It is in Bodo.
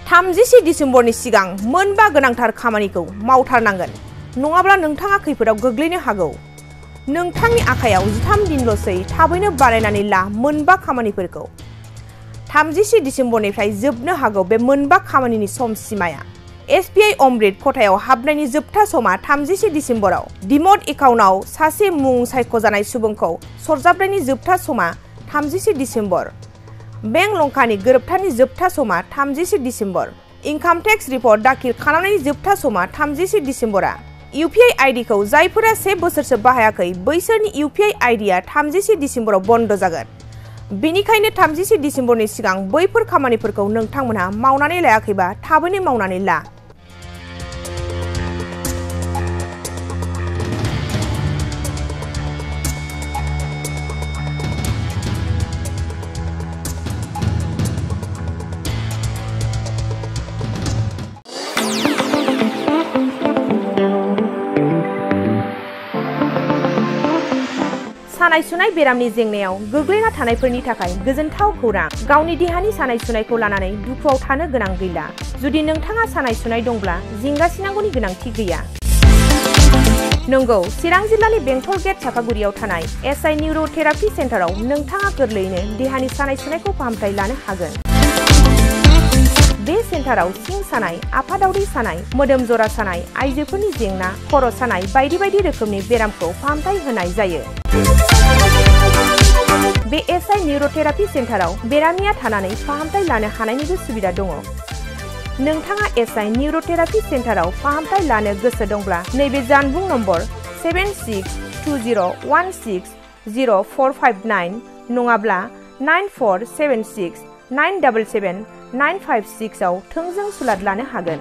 30 डिसेम्बरनि सिगां मोनबा गोनांथार खामानिखौ मावथारनांगोन, नङाब्ला नोंथाङा खैफोदाव गोग्लैनो हागौ। नोंथांनि आखायाव 13 दिनल'सै, थाबैनो बानायनानै ला मोनबा खामानिफोरखौ। 30 डिसेम्बरनिफ्राय जोबनो हागौ बे मोनबा खामानिनि सम सिमाया। SBI अमृत खथायाव हाबनायनि जोबथा समा 30 डिसेम्बराव। डिमट एकाउन्टआव सासे मुं सायख'जानाय सुबुंखौ सरजाबनायनि जोबथा समा 30 डिसेम्बर। बेंक लंकानि गोरोबथानि जोबथा समा 30 डिसेम्बर। इनकाम टेक्स रिपर्ट दाखिल खालामनायनि जोबथा समा 30 डिसेम्बरा। UPI आइडिखौ जायफोरा 1 बोसोरसो बाहायाखै बैसोरनि UPI आइडिया 30 डिसेम्बराव बन्द जागोन। बेनिखायनो 30 डिसेम्बरनि सिगां बैफोर खामानिफोरखौ नोंथांमोनहा मावनानै लायाखैबा थाबैनो मावनानै ला। सानाय सुनाय बेरामनि जेंनायाव गोग्लैना थानायफोरनि थाखाय गोजोनथाव खौरां। गावनि देहानि सानाय सुनायखौ लानानै दुखुआव थानो गोनां गैला। जुदि नोंथाङा सानाय सुनाय दंब्ला जिंगासिनांगौनि गोनांथि गैया। नंगौ, चिरां जिल्लानि बेंटल गेट चापागुरियाव थानाय SI निउर'थेरापि सेन्टाराव नोंथाङा गोरलैयैनो देहानि सानाय सुनायखौ फाहामथाय लानो हागोन। बे सेन्टाराव सिं सानाय, आफादावरि सानाय, मोदोम जरा सानाय, आइजोफोरनि जेंना, खर' सानाय बायदि बायदि रोखोमनि बेरामखौ फाहामथाय होनाय जायो। बे SI निउर'थेरापि सेन्टाराव बेरामिया थानानै फाहामथाय लानो हानायनिबो सुबिदा दङ। नोंथाङा SI निउर'थेरापि सेन्टाराव फाहामथाय लानो गोसो दंब्ला नैबे जानबुं नम्बर 7620160459 नङाब्ला 9476977956 आव थोंजों सुलाद लानो हागोन।